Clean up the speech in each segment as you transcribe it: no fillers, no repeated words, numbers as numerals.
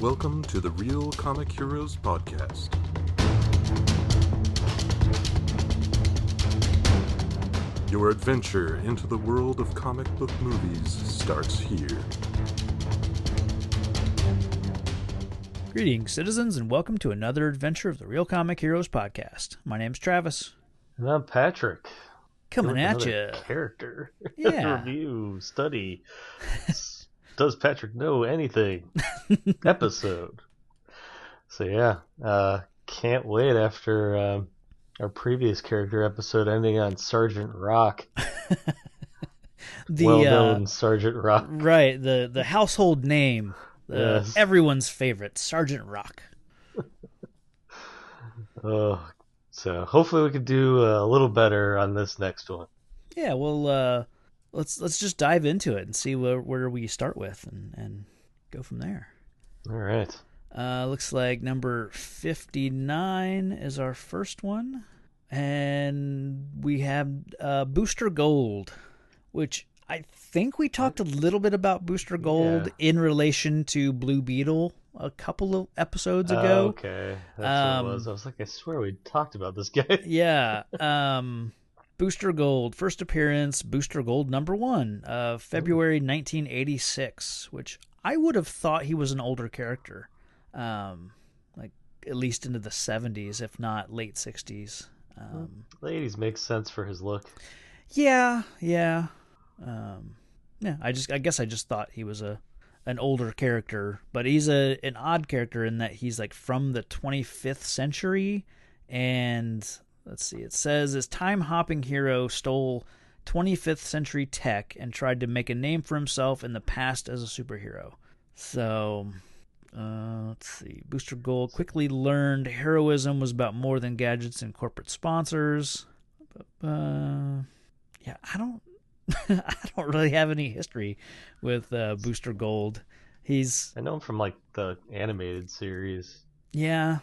Welcome to the Real Comic Heroes Podcast. Your adventure into the world of comic book movies starts here. Greetings, citizens, and welcome to another adventure of the Real Comic Heroes Podcast. My name's Travis. And I'm Patrick. Coming Doing at another you. Character. Yeah. Review, study. Does Patrick know anything? Episode. So yeah, can't wait after our previous character episode ending on Sergeant Rock. Well-known Sergeant Rock. Right, the household name. Yes. Everyone's favorite, Sergeant Rock. So hopefully we could do a little better on this next one. Yeah, well, let's just dive into it and see where we start with and go from there. All right. Looks like number 59 is our first one. And we have Booster Gold, which I think we talked a little bit about Booster Gold in relation to Blue Beetle a couple of episodes ago. Okay, that's what it was. I was like, I swear we talked about this guy. Yeah. Booster Gold, first appearance, Booster Gold number 1, February 1986, which I would have thought he was an older character. Like at least into the 70s, if not late 60s. The 80s makes sense for his look. Yeah. I guess I just thought he was an older character, but he's an odd character in that he's like from the 25th century, and let's see, it says this time-hopping hero stole 25th century tech and tried to make a name for himself in the past as a superhero. So, let's see. Booster Gold quickly learned heroism was about more than gadgets and corporate sponsors. Yeah, I don't really have any history with Booster Gold. I know him from like the animated series. Yeah.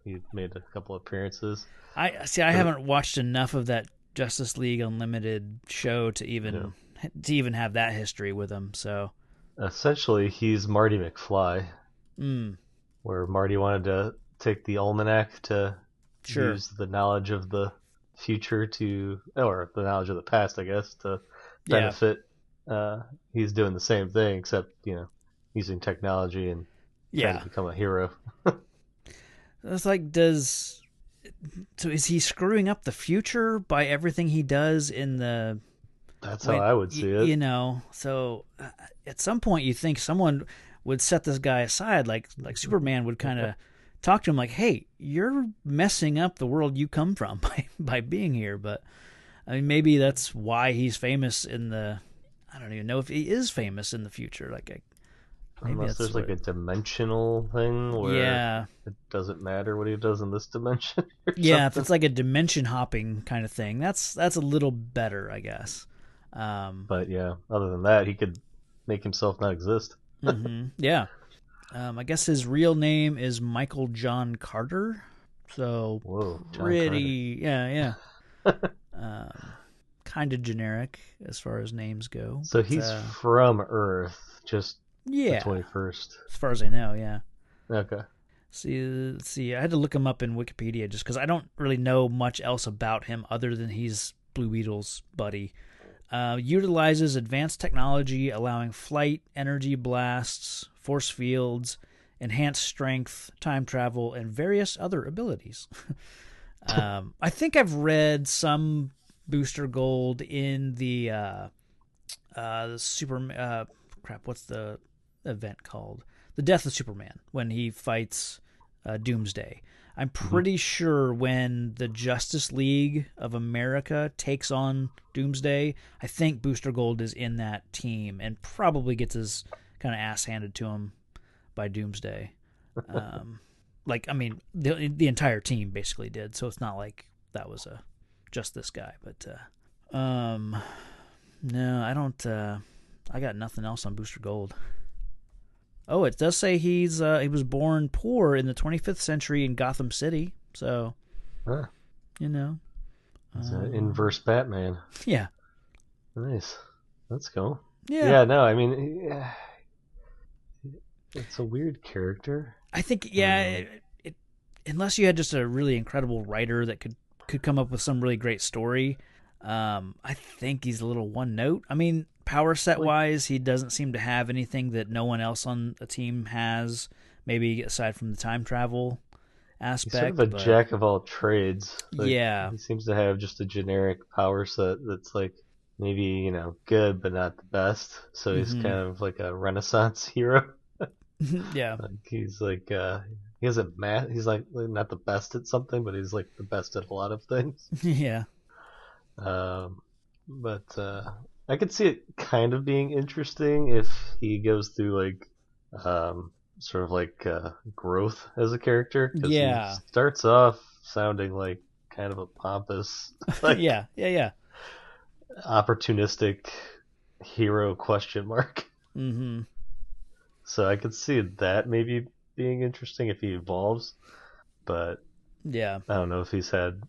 He made a couple appearances. I haven't watched enough of that Justice League Unlimited show to even have that history with him. So essentially, he's Marty McFly. Where Marty wanted to take the almanac to use the knowledge of the future or the knowledge of the past, I guess, to benefit. He's doing the same thing, except using technology and trying to become a hero. It's like, so is he screwing up the future by everything he does in the? That's how I would see it. So at some point you think someone would set this guy aside, like Superman would kind of talk to him like, hey, you're messing up the world you come from by being here. But I mean, maybe that's why he's famous I don't even know if he is famous in the future. Unless there's like a dimensional thing where it doesn't matter what he does in this dimension. Yeah, if it's like a dimension hopping kind of thing, that's a little better, I guess. But yeah, other than that, he could make himself not exist. Yeah. I guess his real name is Michael John Carter. So pretty, yeah. Kind of generic as far as names go. So he's from Earth, just the 21st. As far as I know, yeah. Okay. Let's see. I had to look him up in Wikipedia just because I don't really know much else about him other than he's Blue Beetle's buddy. Utilizes advanced technology, allowing flight, energy blasts, force fields, enhanced strength, time travel, and various other abilities. I think I've read some Booster Gold in the Super. What's the event called? The Death of Superman, when he fights Doomsday. I'm pretty sure when the Justice League of America takes on Doomsday, I think Booster Gold is in that team and probably gets his kind of ass handed to him by Doomsday. The entire team basically did, so it's not like that was just this guy. But no, I don't. I got nothing else on Booster Gold. Oh, it does say he was born poor in the 25th century in Gotham City. So, he's an inverse Batman. Yeah. Nice. That's cool. Yeah. Yeah. No, I mean, It's a weird character. I think, yeah, unless you had just a really incredible writer that could come up with some really great story, I think he's a little one note. I mean, power set wise, he doesn't seem to have anything that no one else on the team has. Maybe aside from the time travel aspect. He's sort of a jack of all trades. Yeah, he seems to have just a generic power set that's like maybe good but not the best. So he's kind of like a Renaissance hero. Yeah, he's like he hasn't he's like not the best at something, but he's like the best at a lot of things. Yeah. But I could see it kind of being interesting if he goes through like sort of like growth as a character. Yeah. He starts off sounding like kind of a pompous, like, yeah, opportunistic hero question mark. Mm-hmm. So I could see that maybe being interesting if he evolves, but yeah, I don't know if he's had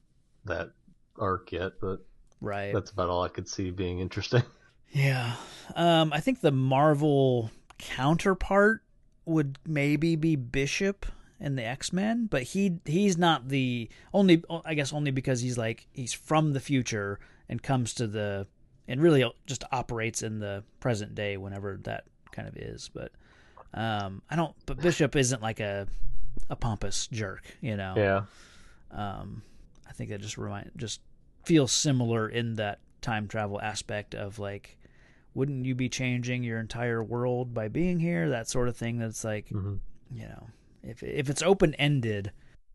that arc yet, but right, that's about all I could see being interesting. Yeah. I think the Marvel counterpart would maybe be Bishop in the X-Men, but he's not the only because he's from the future and comes to the and really just operates in the present day whenever that kind of is, but but Bishop isn't like a pompous jerk, Yeah. I think that just feels similar in that time travel aspect of like, wouldn't you be changing your entire world by being here? That sort of thing. That's like, if it's open ended.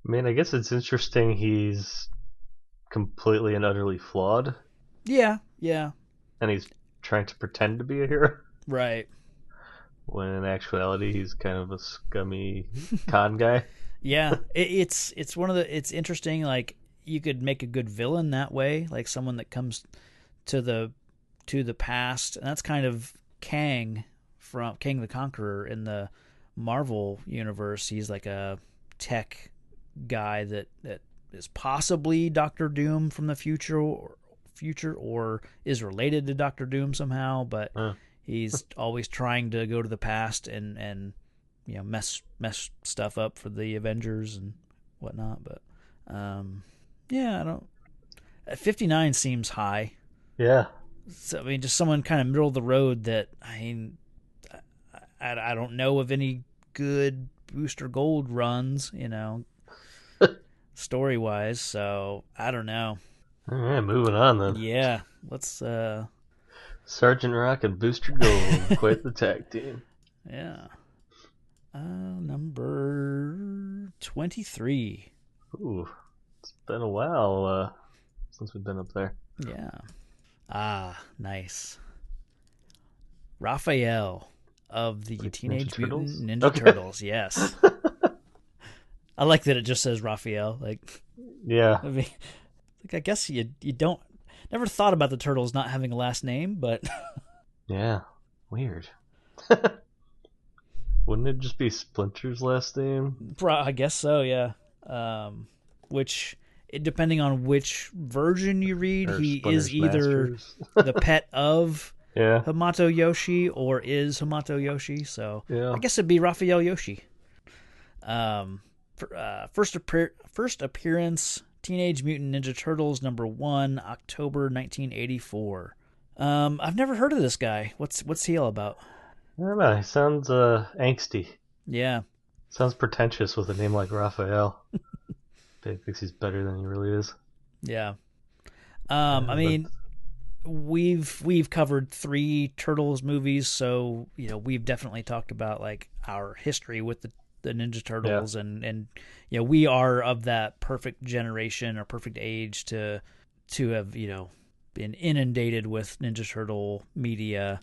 I mean, I guess it's interesting. He's completely and utterly flawed. Yeah. And he's trying to pretend to be a hero. Right. When in actuality, he's kind of a scummy con guy. Yeah, it's it's interesting. Like, you could make a good villain that way, like someone that comes to the past, and that's kind of Kang from Kang the Conqueror in the Marvel universe. He's like a tech guy that is possibly Doctor Doom from the future or is related to Doctor Doom somehow, but he's always trying to go to the past and mess stuff up for the Avengers and whatnot. But I don't. 59 seems high. Yeah. So I mean, just someone kind of middle of the road that I don't know of any good Booster Gold runs, story wise. So I don't know. All right, moving on then. Yeah, let's. Sergeant Rock and Booster Gold, quite the tag team. Yeah. Number 23. Ooh, it's been a while since we've been up there. Yeah. Ah, nice. Raphael of the Teenage Mutant Ninja Turtles. Yes. I like that it just says Raphael. Like, yeah. I mean, I guess you don't never thought about the Turtles not having a last name, but yeah, weird. Wouldn't it just be Splinter's last name? I guess so. Yeah. Which, depending on which version you read, he is either the pet of Hamato Yoshi or is Hamato Yoshi. So I guess it'd be Raphael Yoshi. First appearance, Teenage Mutant Ninja Turtles #1, October 1984. I've never heard of this guy. What's he all about? I don't know. He sounds angsty. Yeah. Sounds pretentious with a name like Raphael. He thinks he's better than he really is. Yeah. I mean, we've covered 3 Turtles movies, so we've definitely talked about like our history with the Ninja Turtles, and we are of that perfect generation or perfect age to have been inundated with Ninja Turtle media,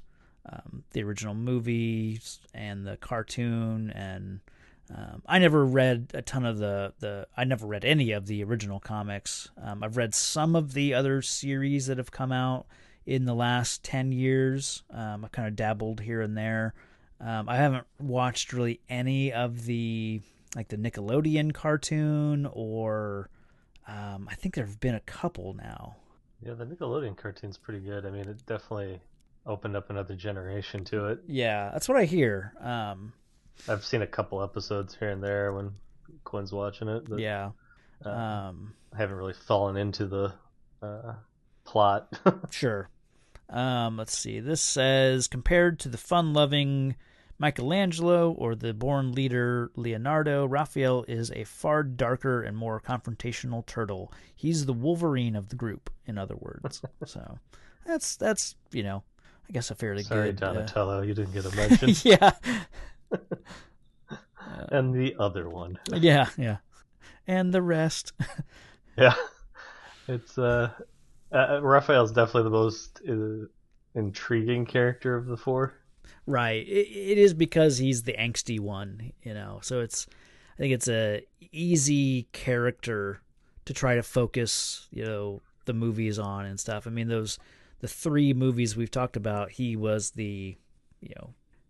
the original movies and the cartoon, and I never read a ton of I never read any of the original comics. I've read some of the other series that have come out in the last 10 years. I've kind of dabbled here and there. I haven't watched really any of the Nickelodeon cartoon, or I think there have been a couple now. Yeah, the Nickelodeon cartoon's pretty good. I mean, it definitely opened up another generation to it. Yeah, that's what I hear. I've seen a couple episodes here and there when Quinn's watching it. But, Yeah. I haven't really fallen into the plot. Sure. Let's see. This says, compared to the fun-loving Michelangelo or the born leader Leonardo, Raphael is a far darker and more confrontational turtle. He's the Wolverine of the group, in other words. So that's I guess a fairly Sorry, good. Donatello, you didn't get a mention. Yeah. And the other one. Yeah. And the rest. Yeah. It's Raphael's definitely the most intriguing character of the four. Right. It is because he's the angsty one, So I think it's a easy character to try to focus, the movies on and stuff. I mean, the 3 movies we've talked about, he was the,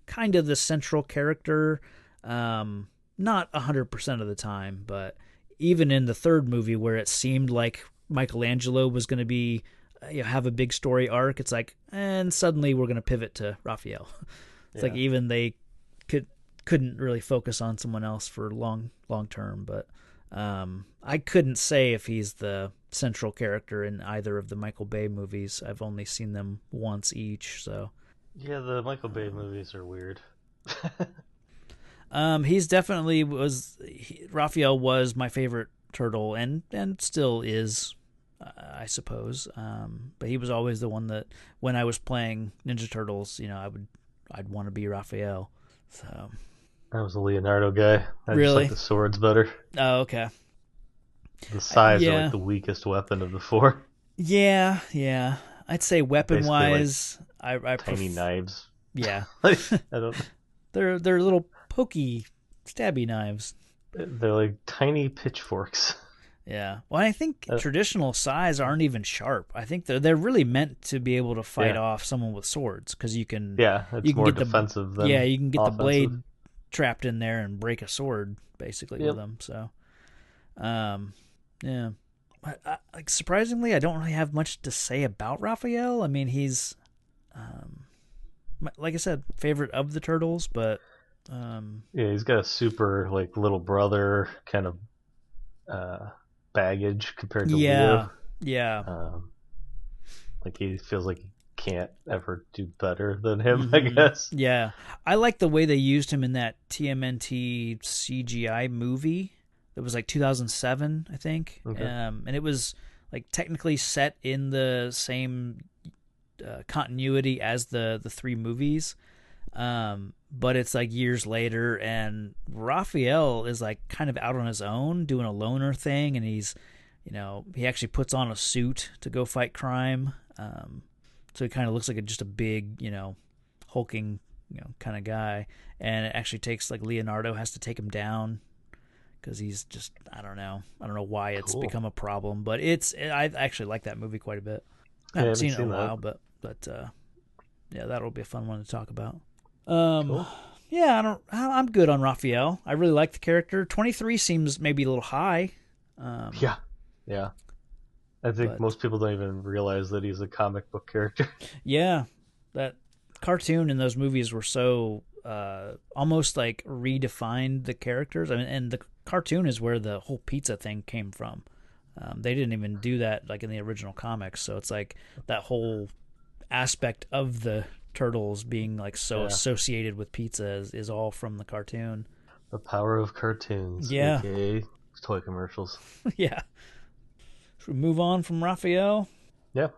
kind of the central character. Not 100% of the time, but even in the 3rd movie where it seemed like Michelangelo was going to be, have a big story arc, it's like, and suddenly we're going to pivot to Raphael. It's like even they couldn't really focus on someone else for long term, but I couldn't say if he's the central character in either of the Michael Bay movies. I've only seen them once each, so. Yeah, the Michael Bay movies are weird. He's definitely Raphael was my favorite turtle and still is, I suppose. But he was always the one that when I was playing Ninja Turtles, I'd want to be Raphael. So I was a Leonardo guy. I really just like the swords better. Oh, okay. The sides are like the weakest weapon of the 4. Yeah. I'd say weapon-wise, like I tiny knives. Yeah. I don't. They're little pokey, stabby knives. They're like tiny pitchforks. Yeah. Well, I think traditional sais aren't even sharp. I think they're really meant to be able to fight off someone with swords because you can. Yeah, it's more defensive than offensive. You can get the blade trapped in there and break a sword basically with them. So, yeah. Like surprisingly, I don't really have much to say about Raphael. I mean, he's, like I said, favorite of the turtles, but. Yeah, he's got a super like little brother kind of baggage compared to Leo. Yeah. Like he feels like he can't ever do better than him, I guess. Yeah. I like the way they used him in that TMNT CGI movie that was like 2007, I think. Okay. And it was like technically set in the same continuity as the 3 movies. But it's like years later, and Raphael is like kind of out on his own doing a loner thing, and he's, he actually puts on a suit to go fight crime. So he kind of looks like just a big, hulking, kind of guy. And it actually takes like Leonardo has to take him down because he's just, I don't know why it's become a problem, but I actually like that movie quite a bit. I haven't seen it in a while, but yeah, that'll be a fun one to talk about. Cool. Yeah, I'm good on Raphael. I really like the character. 23 seems maybe a little high. Yeah. I think most people don't even realize that he's a comic book character. Yeah, that cartoon and those movies were so almost like redefined the characters. I mean, and the cartoon is where the whole pizza thing came from. They didn't even do that like in the original comics, so it's like that whole aspect of the turtles being like so associated with pizza is all from the cartoon. The power of cartoons, aka toy commercials. Yeah. Should we move on from Raphael? Yeah.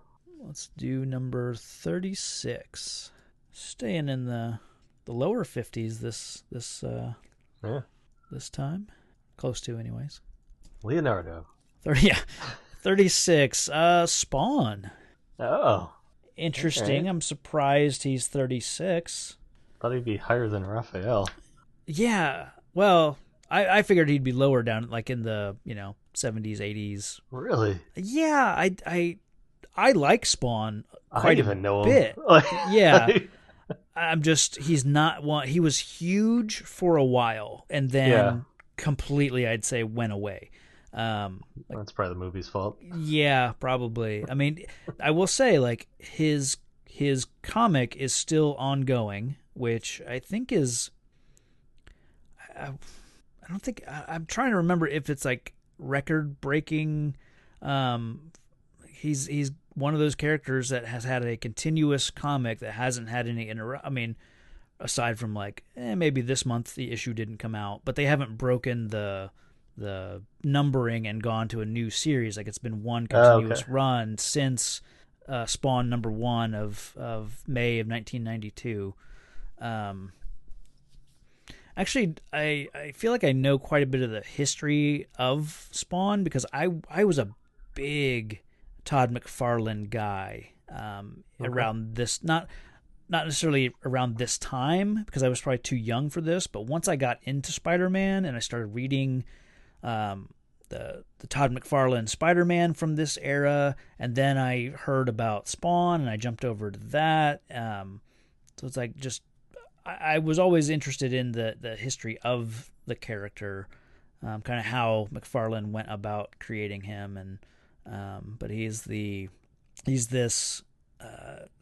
Let's do number 36. Staying in the lower 50s this time. Close to, anyways. Leonardo. 36. Spawn. Oh. Interesting. Okay. I'm surprised he's 36. Thought he'd be higher than Raphael. Yeah. Well, I figured he'd be lower down, like in the 70s, 80s. Really? Yeah. I like Spawn quite even know bit. Him. Yeah. He's not one. He was huge for a while, and then completely, I'd say, went away. That's probably the movie's fault. Yeah, probably. I mean, I will say, like, his comic is still ongoing, which I think is I don't think I'm trying to remember if it's like record breaking. He's one of those characters that has had a continuous comic that hasn't had any I mean, aside from like maybe this month the issue didn't come out, but they haven't broken the numbering and gone to a new series. Like it's been one continuous run since Spawn #1 of May of 1992. Actually, I feel like I know quite a bit of the history of Spawn because I was a big Todd McFarlane guy around this, not necessarily around this time because I was probably too young for this, but once I got into Spider-Man and I started reading the Todd McFarlane Spider-Man from this era, and then I heard about Spawn and I jumped over to that. So it's like just I was always interested in the history of the character, kind of how McFarlane went about creating him, and but he's this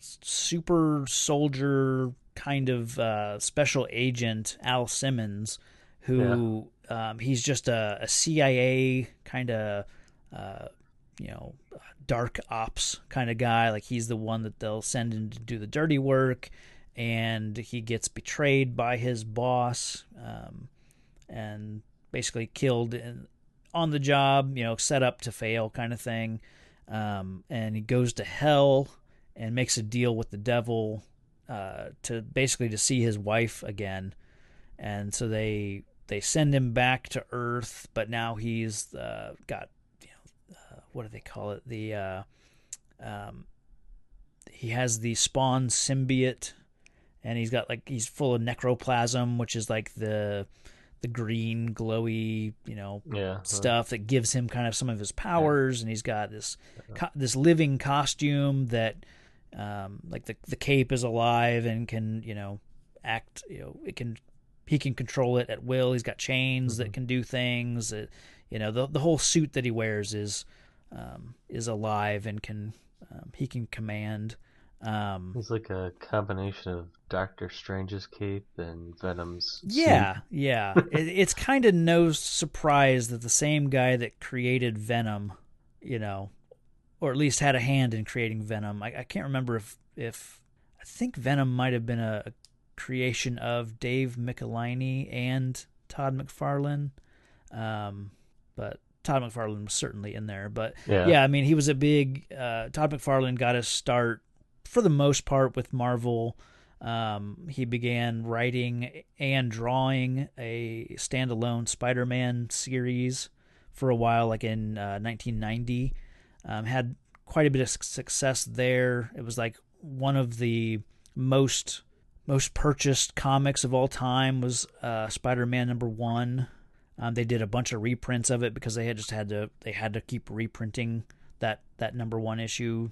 super soldier kind of special agent, Al Simmons, who he's just a CIA kind of dark ops kind of guy. Like he's the one that they'll send in to do the dirty work, and he gets betrayed by his boss and basically killed on the job, set up to fail kind of thing. And he goes to hell and makes a deal with the devil to see his wife again. And so they send him back to Earth, but now he's got what do they call it? He has the Spawn symbiote, and he's full of necroplasm, which is like the green glowy stuff that gives him kind of some of his powers. And he's got this living costume that like the cape is alive and can act, he can control it at will. He's got chains that can do things. The whole suit that he wears is alive and he can command. He's like a combination of Doctor Strange's cape and Venom's suit. Yeah. It's kind of no surprise that the same guy that created Venom, or at least had a hand in creating Venom. I can't remember if I think Venom might have been a creation of Dave Michelinie and Todd McFarlane, but Todd McFarlane was certainly in there. But yeah, I mean, he was a big Todd McFarlane got his start for the most part with Marvel. He began writing and drawing a standalone Spider-Man series for a while, like in 1990. Had quite a bit of success there. It was like one of the most purchased comics of all time was Spider-Man #1. They did a bunch of reprints of it because they had to keep reprinting that #1 issue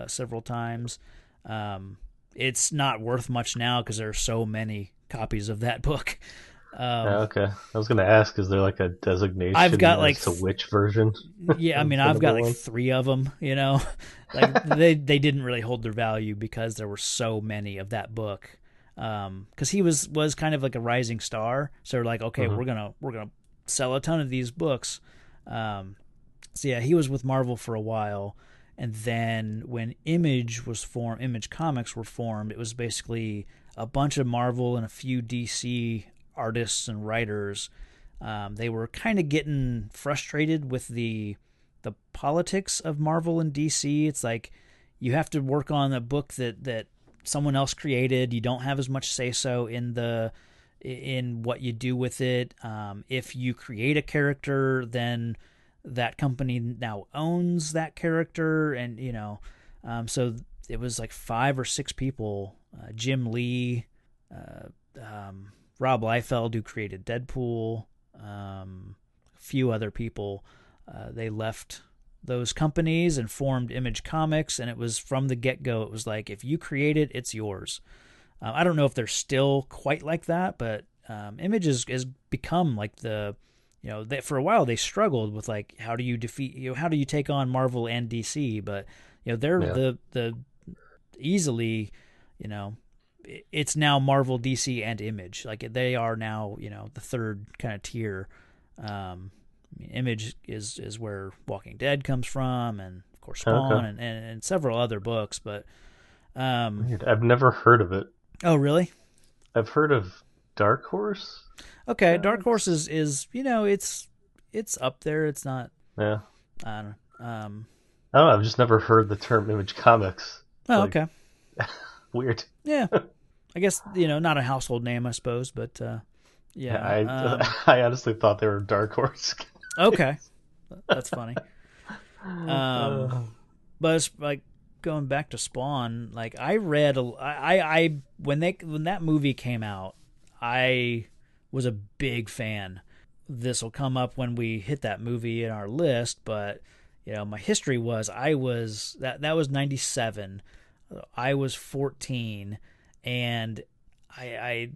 several times. It's not worth much now because there are so many copies of that book. Okay. I was going to ask, is there like a designation I've got as to which version? Yeah, I mean, I've got like 3 of them, like they didn't really hold their value because there were so many of that book. Because he was kind of like a rising star. So they're like, okay, we're gonna sell a ton of these books. So yeah, he was with Marvel for a while. And then when Image Comics were formed, it was basically a bunch of Marvel and a few DC artists and writers. They were kind of getting frustrated with the politics of Marvel and DC. It's like you have to work on a book that someone else created. You don't have as much say-so in what you do with it. If you create a character, then that company now owns that character, and so it was like 5 or 6 people, Jim Lee, Rob Liefeld, who created Deadpool, a few other people. They left those companies and formed Image Comics, and it was from the get-go, it was like, if you create it, it's yours. I don't know if they're still quite like that, but Image has become like for a while they struggled with like, how do you defeat, how do you take on Marvel and DC? But they're the easily, it's now Marvel, DC, and Image. Like they are now, the third kind of tier. Image is where Walking Dead comes from, and of course Spawn, Okay. and several other books. But Weird. I've never heard of it. oh, really? I've heard of Dark Horse. Okay, Dark Horse is it's up there. It's not. Yeah. I don't know. I don't know. I've just never heard the term Image Comics. Oh, Like, okay. weird. Yeah. I guess, not a household name, I suppose, but yeah. I honestly thought they were Dark Horse. Okay. That's funny. But it's like going back to Spawn, like I read when that movie came out, I was a big fan. This will come up when we hit that movie in our list, but my history was that was 97. I was 14, and I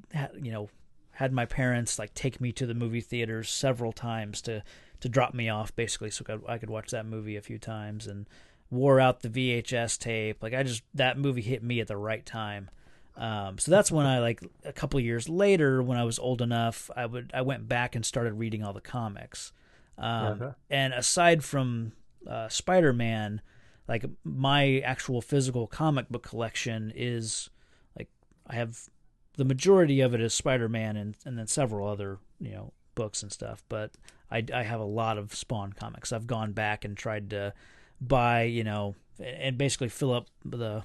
had my parents like take me to the movie theaters several times to drop me off, basically, so I could watch that movie a few times, and wore out the VHS tape. Like that movie hit me at the right time. So that's when I, like, a couple of years later, when I was old enough, I went back and started reading all the comics. And aside from Spider-Man, like, my actual physical comic book collection is, like, I have the majority of it is Spider-Man and then several other books and stuff, but I have a lot of Spawn comics. I've gone back and tried to buy and basically fill up the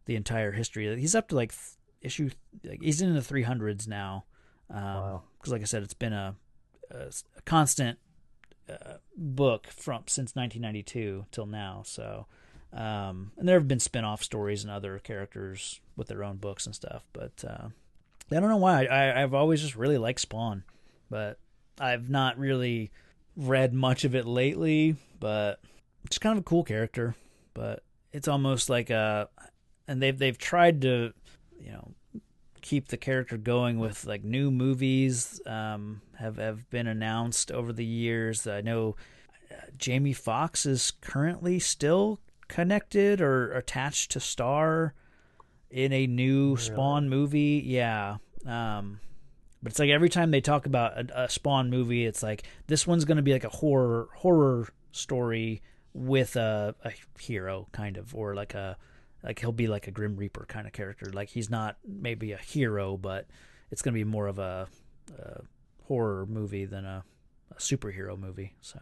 entire history. He's up to like issue, like he's in the 300s now. Wow. Because like I said, it's been a constant book since 1992 till now. So and there have been spin-off stories and other characters with their own books and stuff, but I don't know why I've always just really liked Spawn, but I've not really read much of it lately. But it's kind of a cool character, but it's almost like and they've tried to keep the character going with like new movies have been announced over the years. I know Jamie Foxx is currently still connected or attached to star in a new Spawn movie. Yeah. But it's like every time they talk about a Spawn movie, it's like this one's going to be like a horror story with a hero, kind of, or like he'll be like a Grim Reaper kind of character. Like he's not maybe a hero, but it's going to be more of a horror movie than a superhero movie. So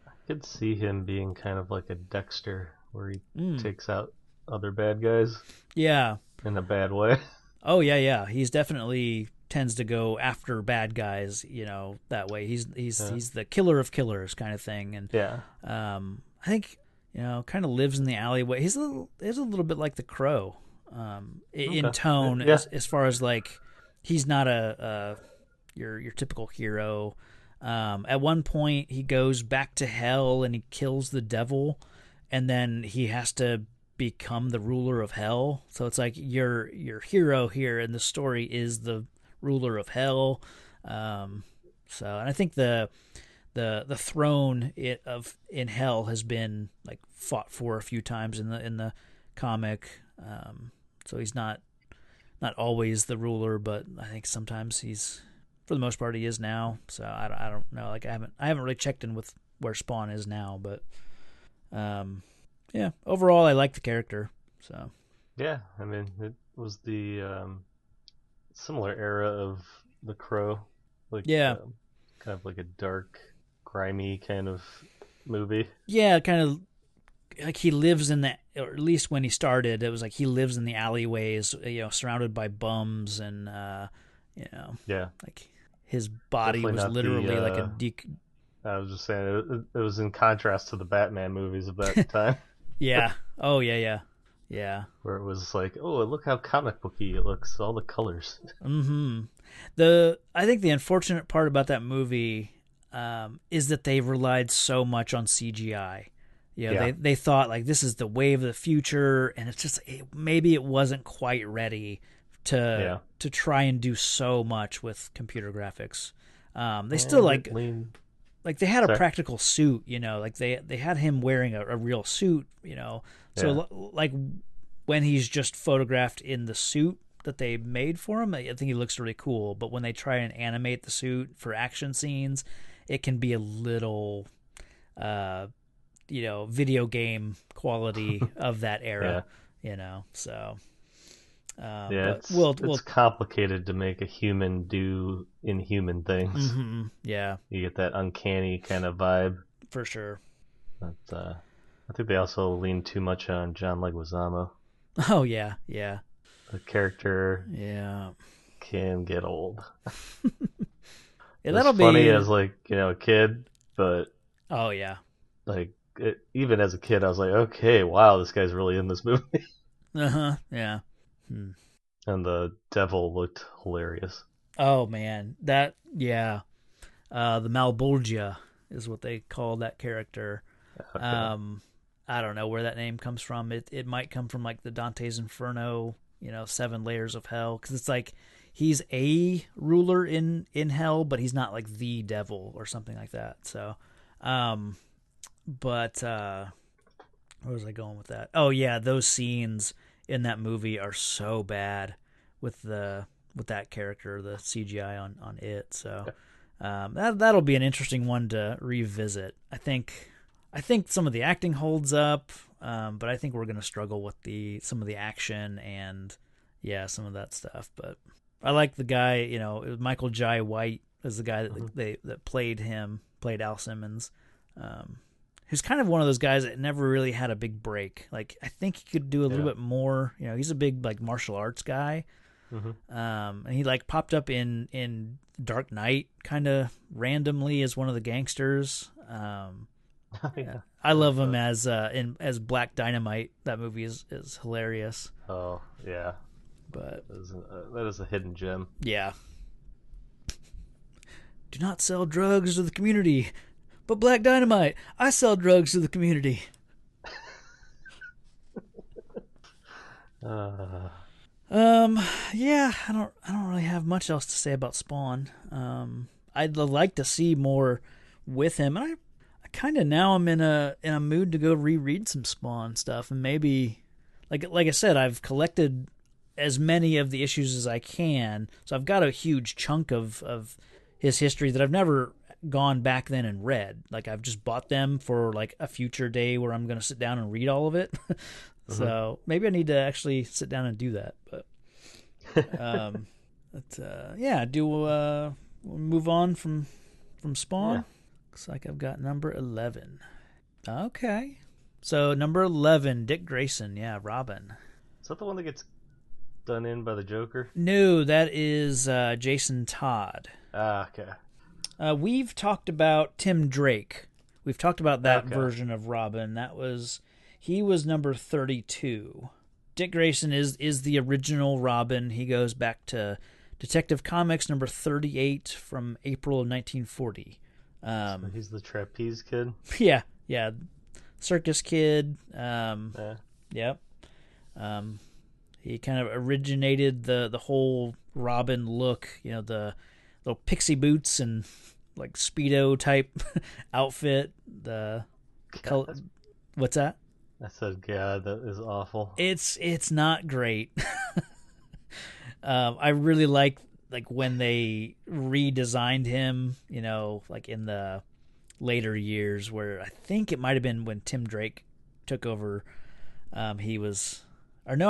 I could see him being kind of like a Dexter, where he takes out other bad guys. Yeah. In a bad way. Oh yeah. He's definitely tends to go after bad guys, that way. He's the killer of killers kind of thing. And yeah. I think kind of lives in the alleyway. He's a little bit like the Crow, in tone, yeah. as far as like he's not your typical hero. At one point, he goes back to hell and he kills the devil, and then he has to become the ruler of hell. So it's like your hero here in the story is the ruler of hell. And I think the throne in hell has been like fought for a few times in the comic. So he's not always the ruler, but I think sometimes he's, for the most part, he is now. So I don't know. Like I haven't really checked in with where Spawn is now, but yeah. Overall, I like the character. So yeah, I mean, it was the similar era of the Crow, like yeah. Kind of like a dark, grimy kind of movie. Yeah, kind of like he lives in or at least when he started, it was like he lives in the alleyways, surrounded by bums, and yeah, like his body definitely was literally like a I was just saying it was in contrast to the Batman movies of that time. Yeah. Oh yeah. Where it was like, oh, look how comic booky it looks, all the colors. Mm-hmm. I think the unfortunate part about that movie is that they relied so much on CGI. They thought like this is the wave of the future, and it's just maybe it wasn't quite ready to try and do so much with computer graphics. They still like they had a practical suit, like they had him wearing a real suit, so like when he's just photographed in the suit, that they made for him, I think he looks really cool. But when they try and animate the suit for action scenes, it can be a little, video game quality of that era. So. It's complicated to make a human do inhuman things. Mm-hmm, yeah, you get that uncanny kind of vibe for sure. But I think they also lean too much on John Leguizamo. Oh yeah. The character, can get old. That'll funny be as a kid, but oh yeah, even as a kid, I was like, okay, wow, this guy's really in this movie. Yeah. And the devil looked hilarious. Oh man, the Malbolgia is what they call that character. Okay. I don't know where that name comes from. It might come from like the Dante's Inferno, 7 layers of hell, because it's like he's a ruler in hell, but he's not like the devil or something like that. So, but where was I going with that? Oh yeah, those scenes in that movie are so bad with that character, the CGI on it. So that'll be an interesting one to revisit. I think some of the acting holds up, but I think we're going to struggle with some of the action and some of that stuff. But I like the guy. It was Michael Jai White as the guy that played Al Simmons. Who's kind of one of those guys that never really had a big break. Like, I think he could do a little bit more. He's a big like martial arts guy, and he like popped up in Dark Knight kind of randomly as one of the gangsters. I love him as Black Dynamite. That movie is hilarious. Oh yeah, but that is a hidden gem. Yeah. Do not sell drugs to the community. But Black Dynamite, I sell drugs to the community. I don't really have much else to say about Spawn. I'd like to see more with him. I kind of now I'm in a mood to go reread some Spawn stuff, and maybe like I said, I've collected as many of the issues as I can, so I've got a huge chunk of his history that I've never gone back then and read. Like, I've just bought them for like a future day where I'm going to sit down and read all of it. So maybe I need to actually sit down and do that. But we'll move on from Spawn. Yeah. Looks like I've got number 11. Okay, so number 11, Dick Grayson. Yeah, Robin. Is that the one that gets done in by the Joker? No, that is Jason Todd. Okay. We've talked about Tim Drake. We've talked about that version of Robin. He was number 32. Dick Grayson is the original Robin. He goes back to Detective Comics number 38 from April of 1940. So he's the trapeze kid? Yeah. Circus kid. Yep. He kind of originated the whole Robin look, the little pixie boots and like Speedo type outfit. What's that? I said, God, that is awful. It's not great. I really like when they redesigned him, like in the later years, where I think it might have been when Tim Drake took over. I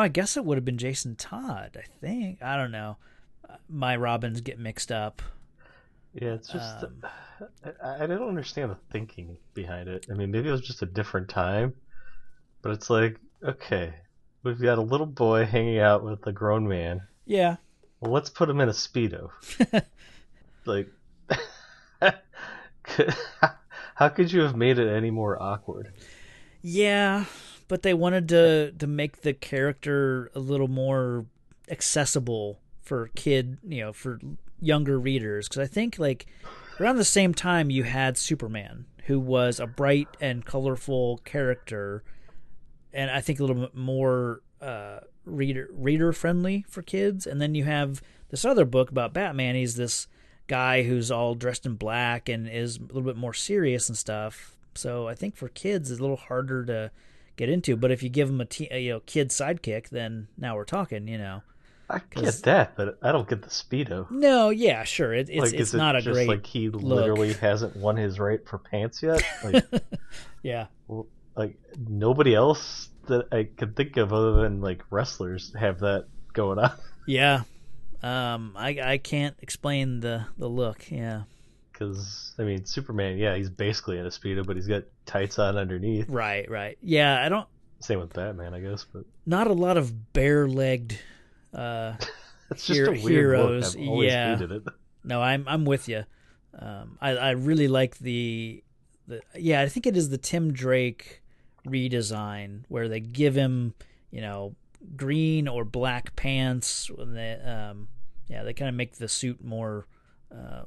guess it would have been Jason Todd. I think, I don't know. My Robins get mixed up. Yeah, it's just I don't understand the thinking behind it. I mean, maybe it was just a different time, but it's like, okay, we've got a little boy hanging out with a grown man. Yeah. Well, let's put him in a Speedo. Like, how could you have made it any more awkward? Yeah, but they wanted to make the character a little more accessible for for younger readers, because I think like around the same time you had Superman, who was a bright and colorful character, and I think a little bit more reader friendly for kids. And then you have this other book about Batman. He's this guy who's all dressed in black and is a little bit more serious and stuff. So I think for kids it's a little harder to get into. But if you give them a kid sidekick, then now we're talking. I get that, but I don't get the Speedo. No, yeah, sure. Like, It's is it not a just great like he look. literally hasn't won his right for pants yet? Like, Yeah. like nobody else that I could think of other than like wrestlers have that going on. Yeah. I can't explain the look. Yeah. Because I mean, Superman, yeah, he's basically in a Speedo, but he's got tights on underneath. Right. Yeah, I don't. Same with Batman, I guess, but Not a lot of bare-legged it's just a weird heroes. look. I've always Yeah. hated it. No, I'm with you. I really like the yeah, I think it is the Tim Drake redesign where they give him, green or black pants when they they kind of make the suit more a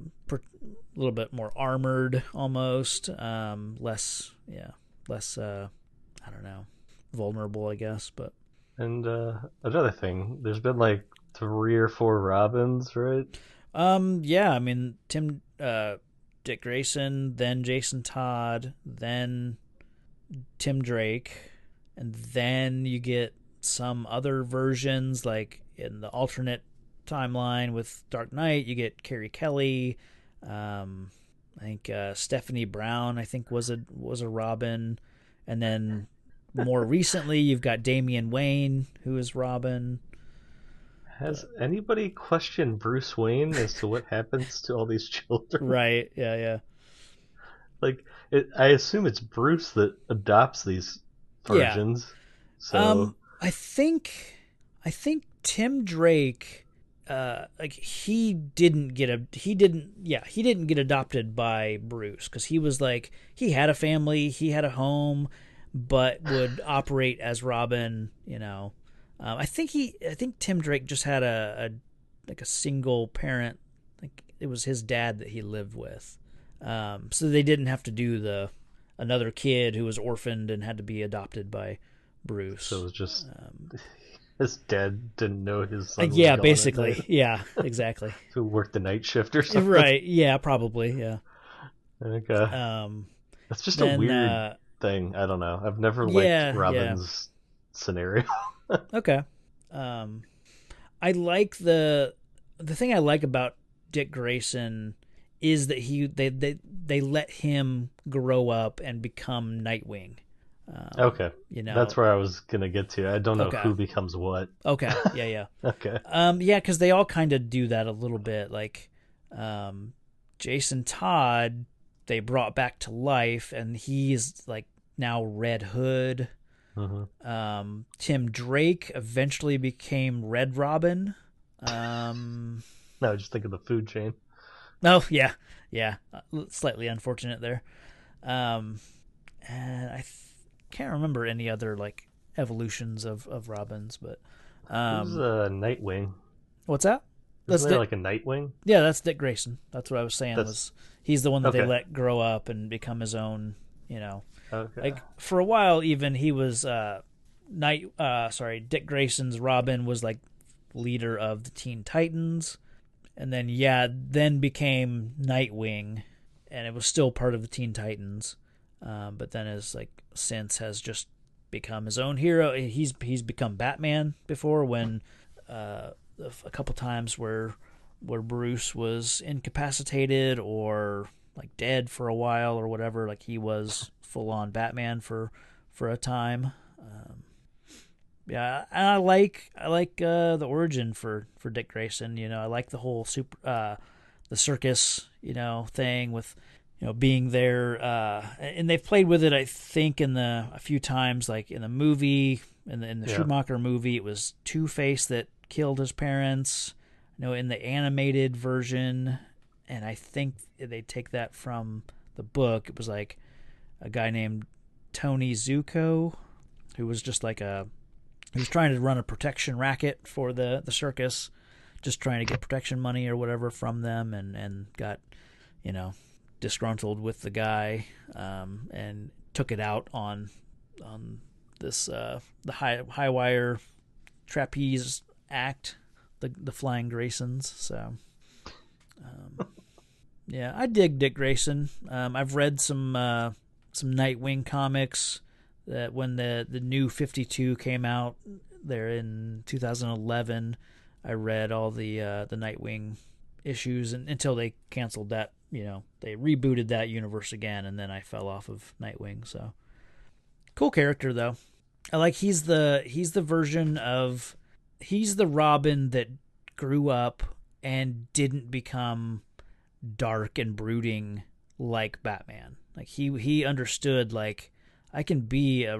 little bit more armored almost, less I don't know, vulnerable, I guess, but And another thing, there's been like 3 or 4 Robins, right? Yeah, I mean Dick Grayson, then Jason Todd, then Tim Drake, and then you get some other versions like in the alternate timeline with Dark Knight, you get Carrie Kelly, I think Stephanie Brown I think was a Robin, and then more recently you've got Damian Wayne who is Robin. Has anybody questioned Bruce Wayne as to what happens to all these children? Right, yeah. Like, I assume it's Bruce that adopts these virgins. Yeah. So I think Tim Drake, he didn't get adopted by Bruce because he was like, he had a family, he had a home, but would operate as Robin, I think Tim Drake just had a single parent. Like it was his dad that he lived with. So they didn't have to do another kid who was orphaned and had to be adopted by Bruce. So it was just his dad didn't know his son. Yeah, basically. Yeah, exactly. Who worked the night shift or something? Right. Yeah, probably. Yeah. Okay. That's just a weird thing. I don't know. I've never liked Robin's scenario. Okay. I like the thing I like about Dick Grayson is that they let him grow up and become Nightwing. Okay. That's where I was gonna get to. I don't know who becomes what. Okay. Yeah. Okay. Yeah, because they all kind of do that a little bit. Like, Jason Todd, they brought back to life, and he's like now Red Hood. Mm-hmm. Tim Drake eventually became Red Robin. No, just think of the food chain. Oh yeah, slightly unfortunate there. And I can't remember any other like evolutions of Robins, but who's Nightwing? What's that? Isn't there like a Nightwing? Yeah, that's Dick Grayson. That's what I was saying. He's the one that they let grow up and become his own. Okay. Like for a while, even he was Dick Grayson's Robin was like leader of the Teen Titans, and then became Nightwing, and it was still part of the Teen Titans, but then since has just become his own hero. He's become Batman before when a couple times where Bruce was incapacitated or like dead for a while or whatever, like he was full on Batman for a time. And I like the origin for Dick Grayson. I like the whole the circus thing with being there, and they've played with it I think a few times, like in the movie, in the Schumacher movie it was Two-Face that killed his parents. In the animated version, and I think they take that from the book, it was like a guy named Tony Zuko who was just like he was trying to run a protection racket for the circus, just trying to get protection money or whatever from them, and got disgruntled with the guy, and took it out on this the high wire trapeze act, the Flying Graysons. So yeah, I dig Dick Grayson. I've read some Nightwing comics that when the new 52 came out there in 2011, I read all the Nightwing issues until they canceled that. They rebooted that universe again, and then I fell off of Nightwing. So cool character though. I like he's the Robin that grew up and didn't become dark and brooding like Batman. Like he understood, like, I can be a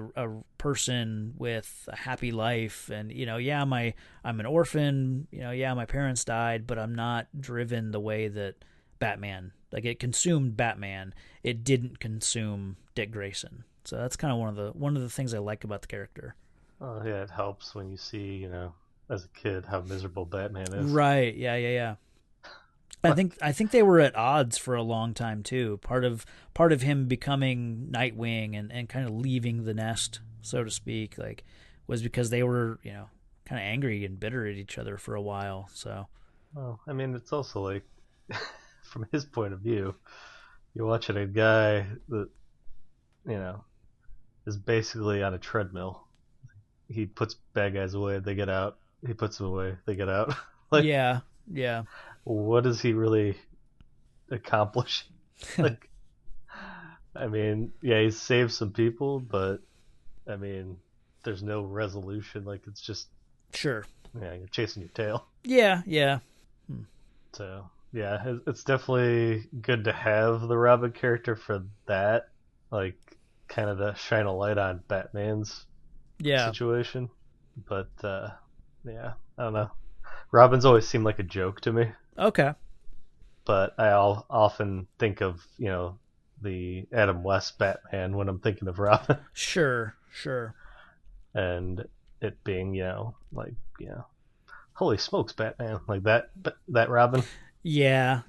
person with a happy life, and I'm an orphan, my parents died, but I'm not driven the way that Batman, like, it consumed Batman, it didn't consume Dick Grayson. So that's kind of one of the things I like about the character. Oh yeah, it helps when you see, as a kid, how miserable Batman is. Right, yeah. I think they were at odds for a long time too. Part of him becoming Nightwing and kind of leaving the nest, so to speak, like, was because they were, kind of angry and bitter at each other for a while. So, well, I mean, it's also like, from his point of view, you're watching a guy that, is basically on a treadmill. He puts bad guys away, they get out. He puts them away, they get out. Like, yeah. What is he really accomplishing? Like, I mean, yeah, he saved some people, but I mean, there's no resolution. Like, it's just, sure, yeah, you're chasing your tail. Yeah. So yeah, it's definitely good to have the Robin character for that, like, kind of to shine a light on Batman's situation. But yeah, I don't know. Robin's always seemed like a joke to me. Okay. But I'll often think of, the Adam West Batman when I'm thinking of Robin. Sure. And it being, holy smokes, Batman, like that Robin. Yeah,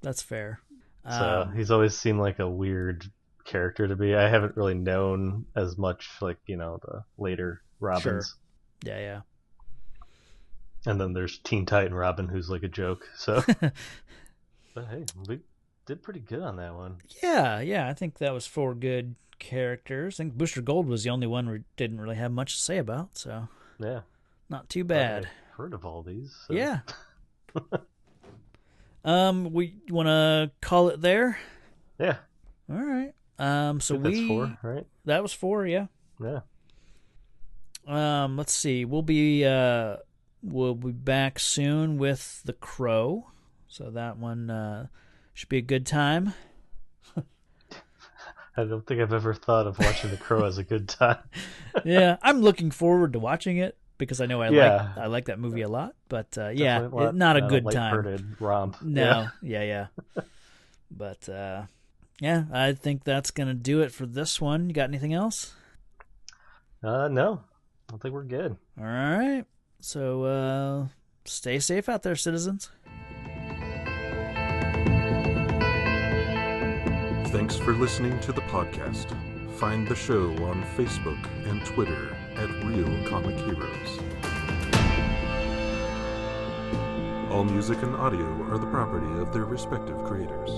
that's fair. So he's always seemed like a weird character to me. I haven't really known as much, like, the later Robins. Sure. Yeah. And then there's Teen Titan Robin, who's like a joke. So, but hey, we did pretty good on that one. Yeah. I think that was 4 good characters. I think Booster Gold was the only one we didn't really have much to say about. So yeah, not too bad. I've heard of all these. So. Yeah. We want to call it there. Yeah. All right. So that's 4, right? That was 4. Yeah. Yeah. Let's see. We'll be back soon with The Crow, so that one should be a good time. I don't think I've ever thought of watching The Crow as a good time. Yeah, I'm looking forward to watching it because I know I like that movie a lot. But not a good time. Romp. No, yeah. But yeah, I think that's gonna do it for this one. You got anything else? No, I think we're good. All right. So stay safe out there, citizens. Thanks for listening to the podcast. Find the show on Facebook and Twitter at Real Comic Heroes. All music and audio are the property of their respective creators.